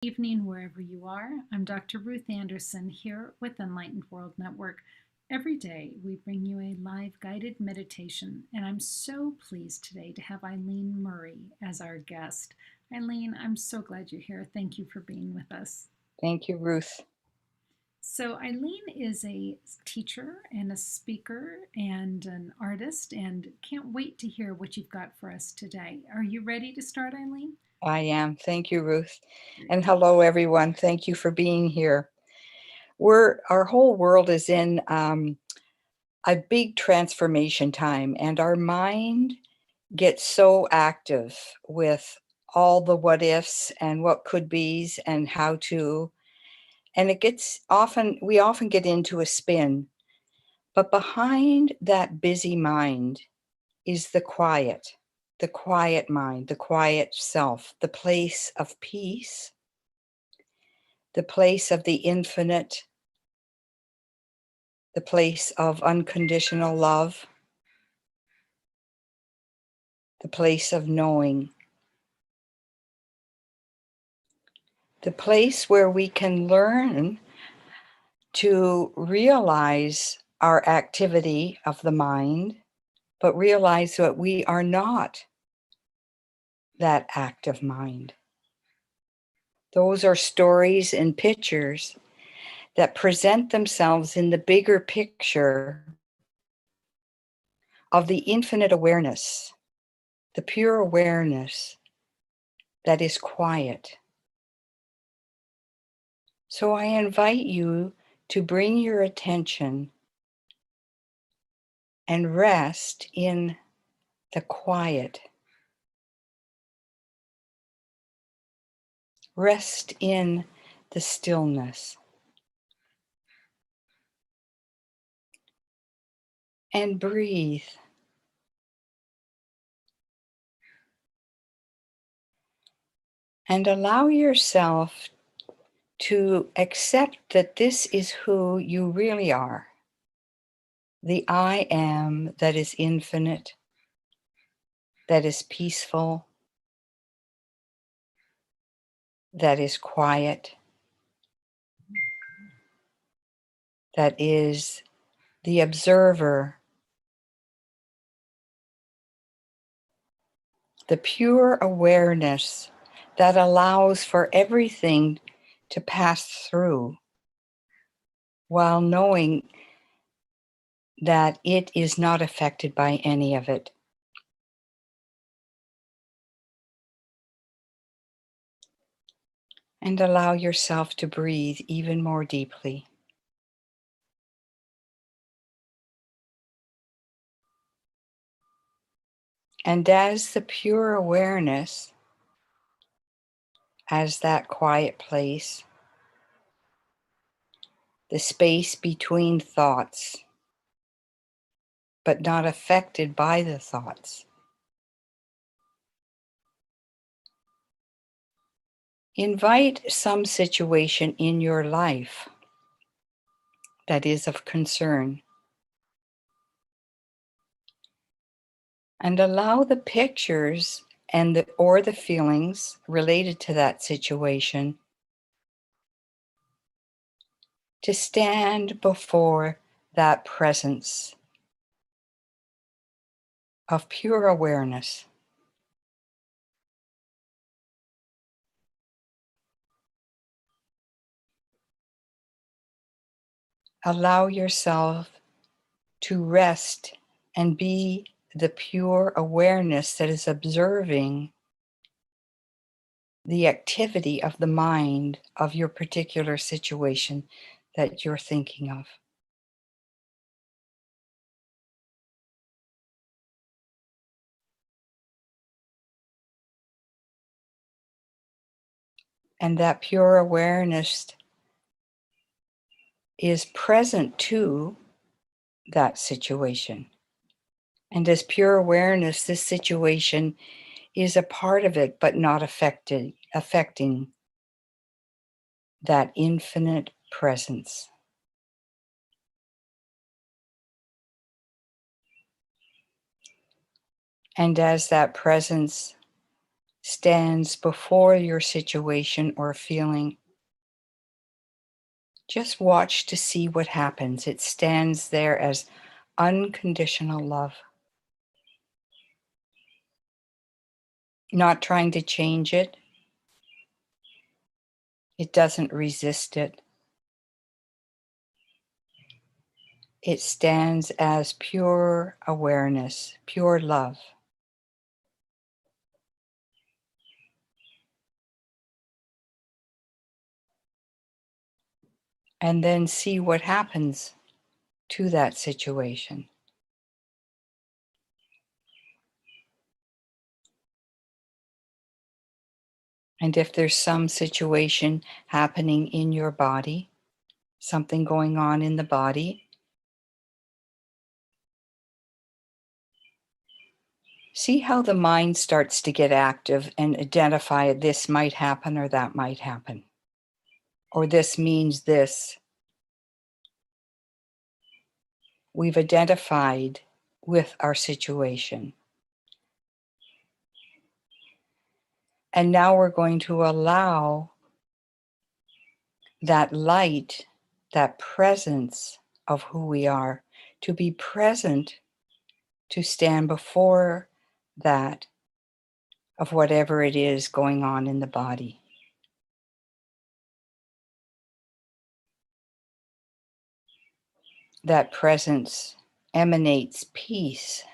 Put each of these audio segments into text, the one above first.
Evening, wherever you are. I'm Dr. Ruth Anderson here with Enlightened World Network. Every day we bring you a live guided meditation, and I'm so pleased today to have Eileen Murray as our guest. Eileen, I'm so glad you're here. Thank you for being with us. Thank you, Ruth. So, Eileen is a teacher and a speaker and an artist, and can't wait to hear what you've got for us today. Are you ready to start, Eileen? I am. Thank you, Ruth. Great. And hello, everyone. Thank you for being here. Our whole world is in a big transformation time, and our mind gets so active with all the what ifs and what could be's and how to. And we often get into a spin. But behind that busy mind is the quiet mind, the quiet self, the place of peace, the place of the infinite, the place of unconditional love, the place of knowing, the place where we can learn to realize our activity of the mind, but realize that we are not that active mind. Those are stories and pictures that present themselves in the bigger picture of the infinite awareness, the pure awareness that is quiet. So I invite you to bring your attention and rest in the quiet. Rest in the stillness. And breathe. And allow yourself to accept that this is who you really are. The I am that is infinite, that is peaceful, that is quiet, that is the observer, the pure awareness that allows for everything to pass through while knowing that it is not affected by any of it. And allow yourself to breathe even more deeply. And as the pure awareness, as that quiet place, the space between thoughts, but not affected by the thoughts. Invite some situation in your life that is of concern. And allow the pictures or the feelings related to that situation to stand before that presence of pure awareness. Allow yourself to rest and be the pure awareness that is observing the activity of the mind of your particular situation that you're thinking of. And that pure awareness is present to that situation. And as pure awareness, this situation is a part of it, but not affecting that infinite presence. And as that presence stands before your situation or feeling. Just watch to see what happens. It stands there as unconditional love, not trying to change it. It doesn't resist it. It stands as pure awareness, pure love. And then see what happens to that situation. And if there's some situation happening in your body, something going on in the body, see how the mind starts to get active and identify this might happen or that might happen, or this means this. We've identified with our situation. And now we're going to allow that light, that presence of who we are, to be present, to stand before that of whatever it is going on in the body. That presence emanates peace.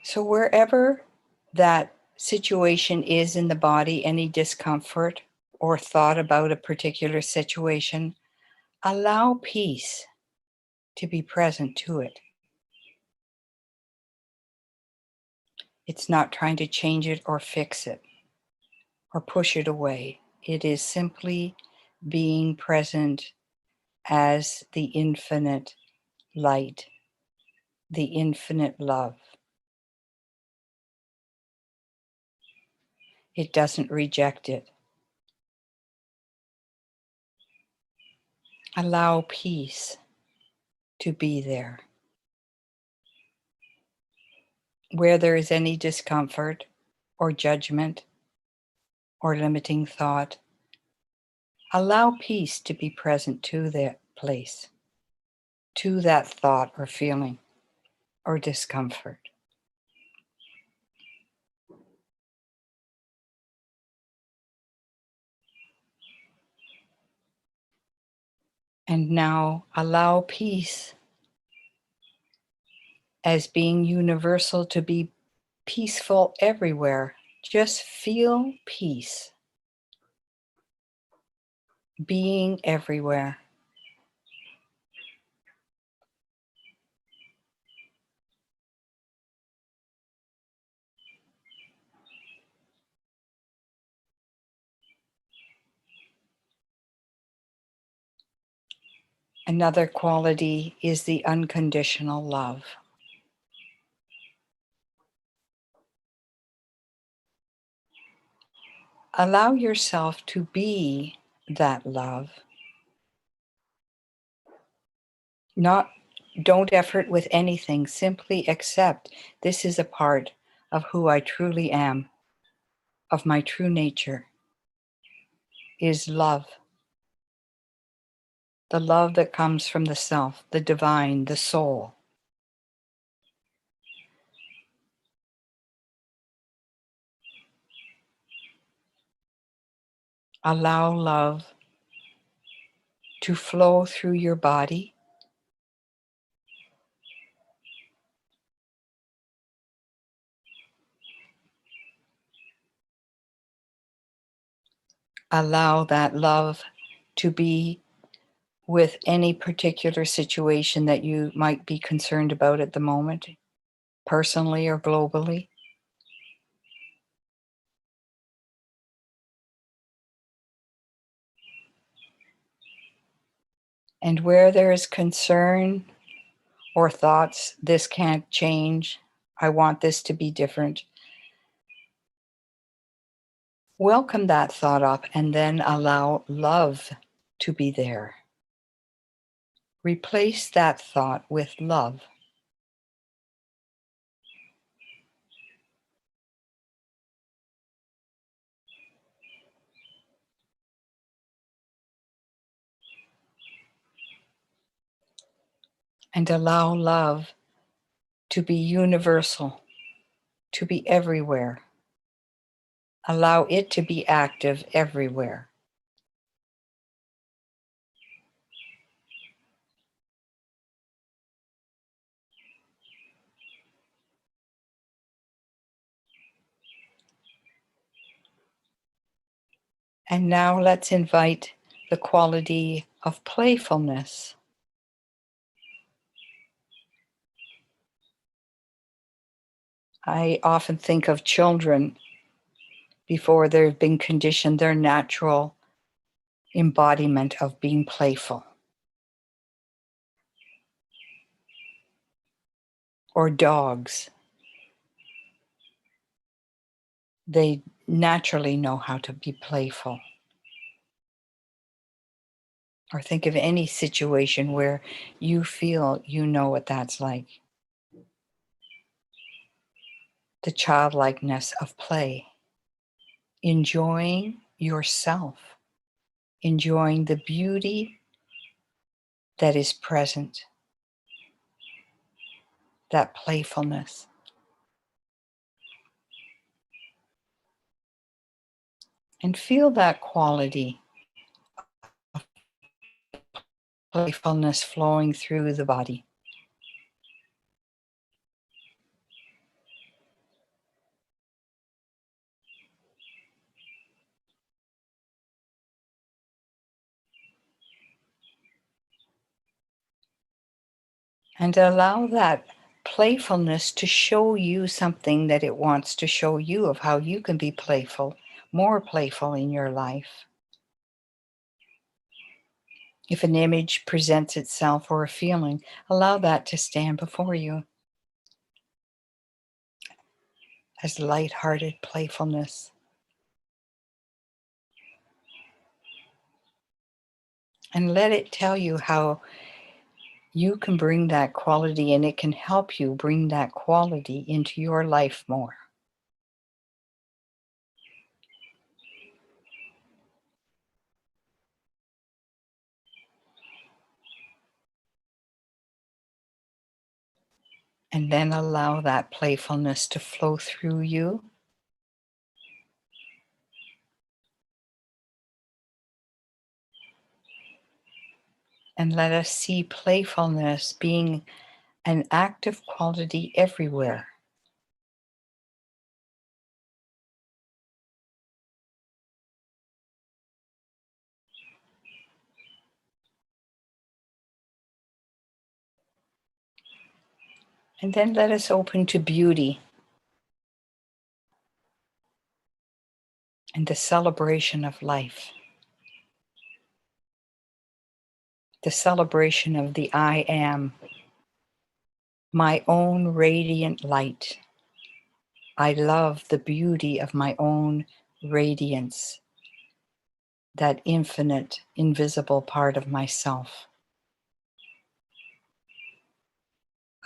So wherever that situation is in the body, any discomfort or thought about a particular situation, allow peace to be present to it. It's not trying to change it or fix it or push it away. It is simply being present as the infinite light, the infinite love. It doesn't reject it. Allow peace to be there. Where there is any discomfort or judgment or limiting thought, allow peace to be present to that place, to that thought or feeling or discomfort. And now allow peace as being universal to be peaceful everywhere. Just feel peace being everywhere. Another quality is the unconditional love. Allow yourself to be that love. Don't effort with anything, simply accept this is a part of who I truly am, of my true nature, is love. The love that comes from the self, the divine, the soul. Allow love to flow through your body. Allow that love to be with any particular situation that you might be concerned about at the moment, personally or globally. And where there is concern or thoughts, this can't change, I want this to be different, welcome that thought up and then allow love to be there. Replace that thought with love. And allow love to be universal, to be everywhere. Allow it to be active everywhere. And now let's invite the quality of playfulness. I often think of children before they've been conditioned, their natural embodiment of being playful. Or dogs. They naturally know how to be playful. Or think of any situation where you feel you know what that's like. The childlikeness of play. Enjoying yourself. Enjoying the beauty that is present. That playfulness. And feel that quality of playfulness flowing through the body. And allow that playfulness to show you something that it wants to show you of how you can be playful, more playful in your life. If an image presents itself or a feeling, allow that to stand before you as light-hearted playfulness. And let it tell you how you can bring that quality, and it can help you bring that quality into your life more. And then allow that playfulness to flow through you. And let us see playfulness being an active quality everywhere. And then let us open to beauty and the celebration of life. The celebration of the I am, my own radiant light. I love the beauty of my own radiance, that infinite, invisible part of myself.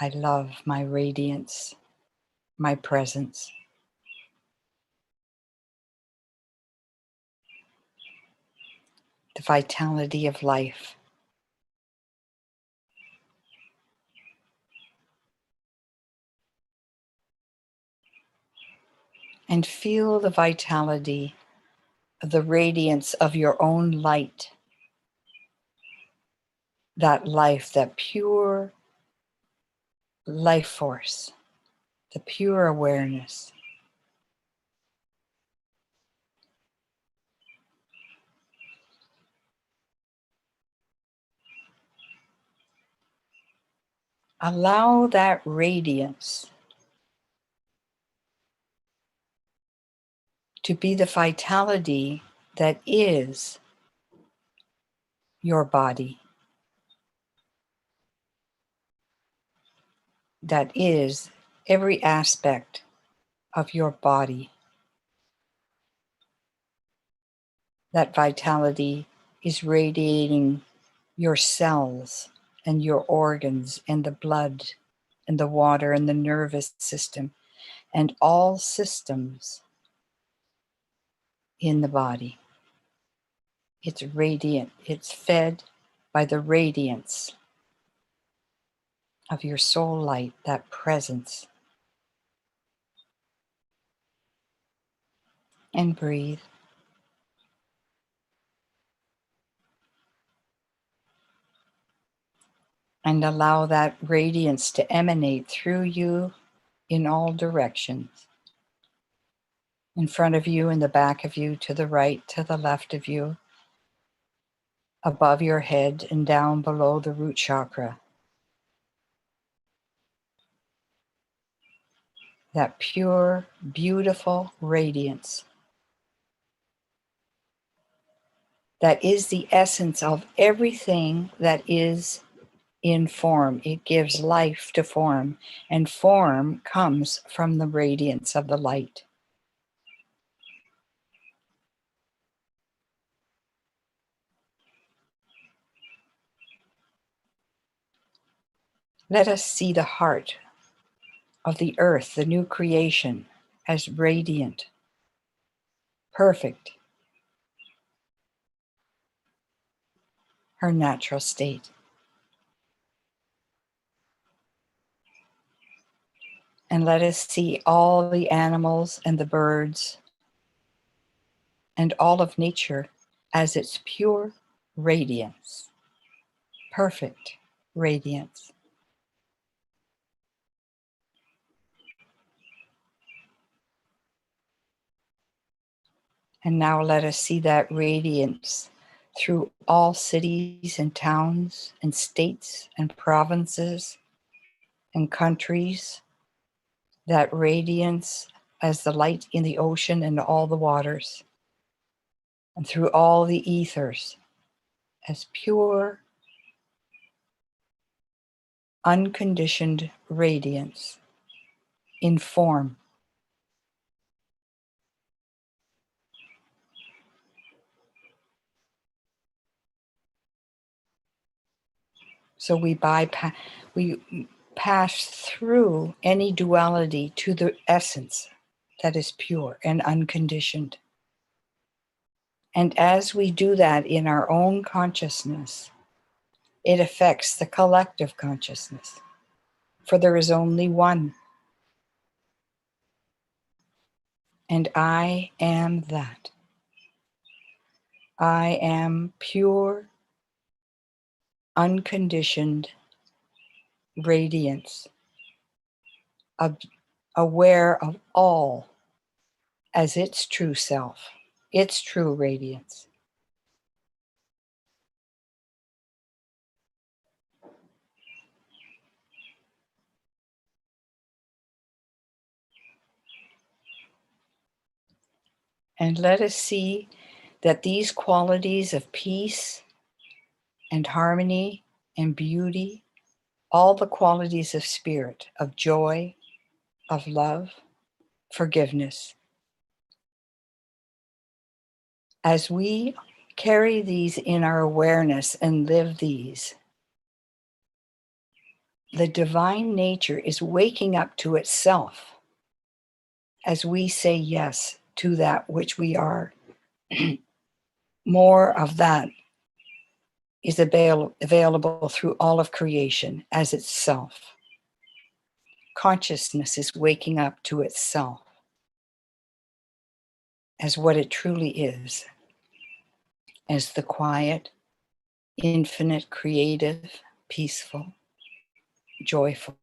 I love my radiance, my presence. The vitality of life. And feel the vitality of the radiance of your own light. That life, that pure life force, the pure awareness. Allow that radiance to be the vitality that is your body, that is every aspect of your body. That vitality is radiating your cells and your organs and the blood and the water and the nervous system and all systems in the body. It's radiant. It's fed by the radiance of your soul light, that presence. And breathe. And allow that radiance to emanate through you in all directions. In front of you, in the back of you, to the right, to the left of you, above your head and down below the root chakra. That pure, beautiful radiance that is the essence of everything that is in form. It gives life to form, and form comes from the radiance of the light. Let us see the heart of the earth, the new creation, as radiant, perfect, her natural state. And let us see all the animals and the birds and all of nature as its pure radiance, perfect radiance. And now let us see that radiance through all cities and towns and states and provinces and countries, that radiance as the light in the ocean and all the waters, and through all the ethers as pure, unconditioned radiance in form. So we pass through any duality to the essence that is pure and unconditioned. And as we do that in our own consciousness, it affects the collective consciousness, for there is only one. And I am that. I am pure, unconditioned radiance, aware of all as its true self, its true radiance. And let us see that these qualities of peace and harmony and beauty, all the qualities of spirit, of joy, of love, forgiveness, as we carry these in our awareness and live these, the divine nature is waking up to itself as we say yes to that which we are. More of that is available through all of creation as itself. Consciousness is waking up to itself as what it truly is, as the quiet, infinite, creative, peaceful, joyful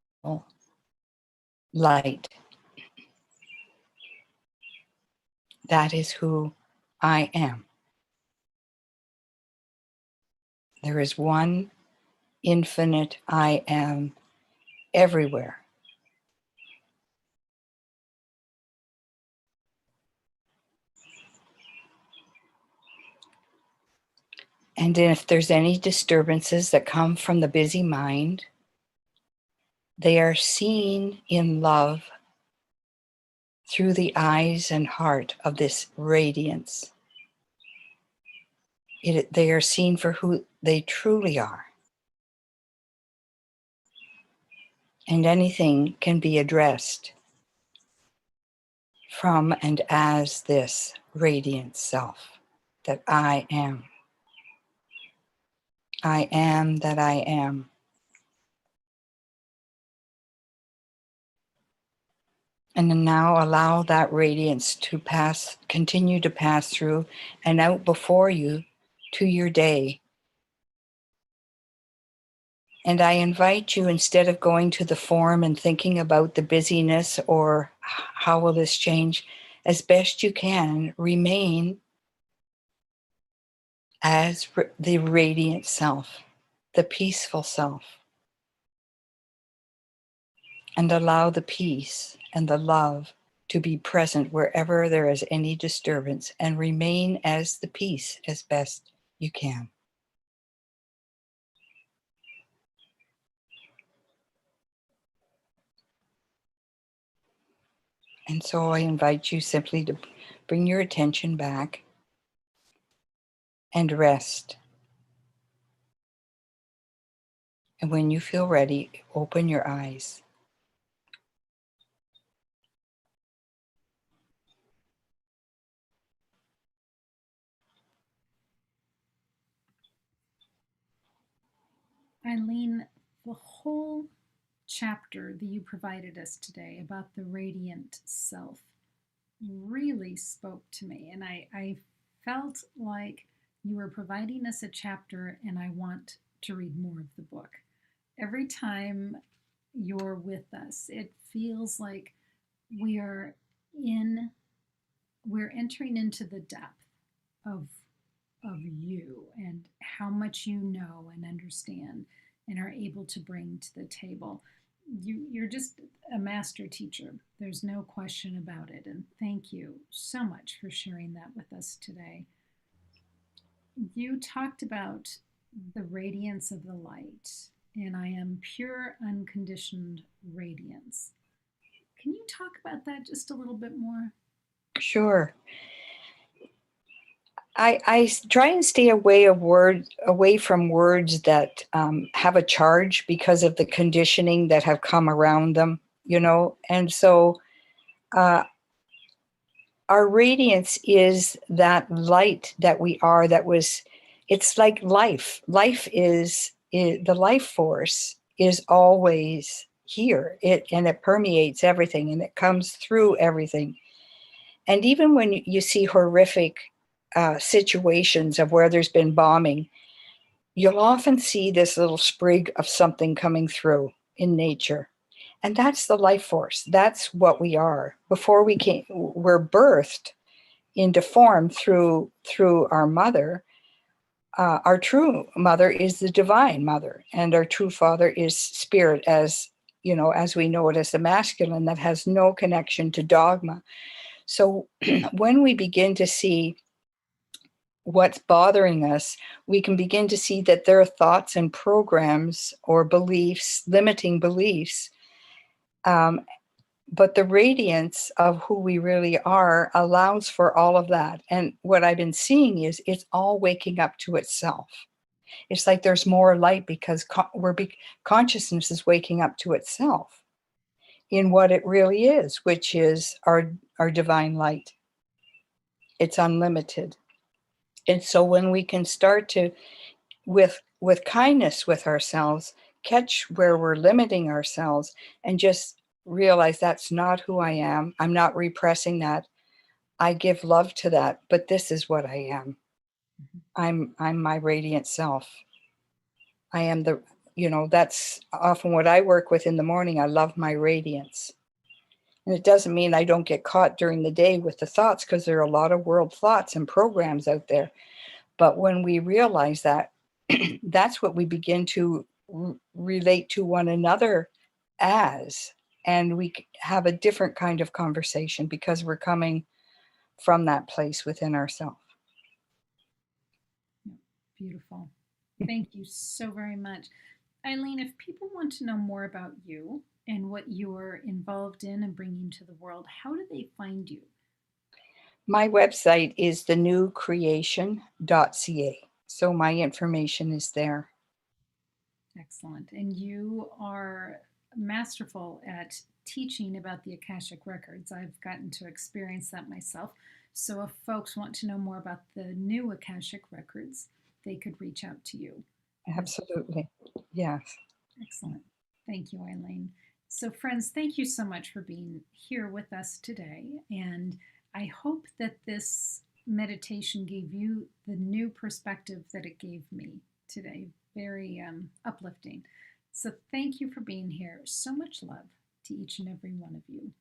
light. That is who I am. There is one infinite I am everywhere. And if there's any disturbances that come from the busy mind, they are seen in love through the eyes and heart of this radiance. They are seen for who they truly are. And anything can be addressed from and as this radiant self that I am. I am that I am. And then now allow that radiance to pass, continue to pass through and out before you to your day. And I invite you, instead of going to the form and thinking about the busyness or how will this change, as best you can, remain as the radiant self, the peaceful self, and allow the peace and the love to be present wherever there is any disturbance, and remain as the peace as best you can. And so I invite you simply to bring your attention back and rest. And when you feel ready, open your eyes. Eileen, the whole chapter that you provided us today about the radiant self really spoke to me. And I felt like you were providing us a chapter, and I want to read more of the book. Every time you're with us, it feels like we are in we're entering into the depth of you and how much you know and understand and are able to bring to the table. You're just a master teacher. There's no question about it. And thank you so much for sharing that with us today. You talked about the radiance of the light, and I am pure, unconditioned radiance. Can you talk about that just a little bit more? Sure. I try and stay away from words that have a charge because of the conditioning that have come around them, you know. And so uh, our radiance is that light that we are. It's like life. The life force is always here. And it permeates everything, and it comes through everything. And even when you see horrific situations of where there's been bombing, you'll often see this little sprig of something coming through in nature. And that's the life force. That's what we are. Before we're birthed into form through our mother. Our true mother is the divine mother, and our true father is spirit, as you know, as we know it as the masculine, that has no connection to dogma. So when we begin to see what's bothering us, we can begin to see that there are thoughts and programs or beliefs, limiting beliefs. But the radiance of who we really are allows for all of that. And what I've been seeing is it's all waking up to itself. It's like there's more light because consciousness is waking up to itself in what it really is, which is our divine light. It's unlimited. And so when we can start to, with kindness with ourselves, catch where we're limiting ourselves and just realize that's not who I am. I'm not repressing that. I give love to that, but this is what I am. I'm my radiant self. I am that's often what I work with in the morning. I love my radiance. And it doesn't mean I don't get caught during the day with the thoughts, because there are a lot of world thoughts and programs out there. But when we realize that, that's what we begin to relate to one another as, and we have a different kind of conversation because we're coming from that place within ourselves. Beautiful. Thank you so very much. Eileen, if people want to know more about you and what you're involved in and bringing to the world, how do they find you? My website is thenewcreation.ca. So my information is there. Excellent. And you are masterful at teaching about the Akashic Records. I've gotten to experience that myself. So if folks want to know more about the new Akashic Records, they could reach out to you. Absolutely. Yes. Excellent. Thank you, Eileen. So, friends, thank you so much for being here with us today. And I hope that this meditation gave you the new perspective that it gave me today. Very uplifting. So, thank you for being here. So much love to each and every one of you.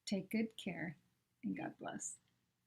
Take good care and God bless.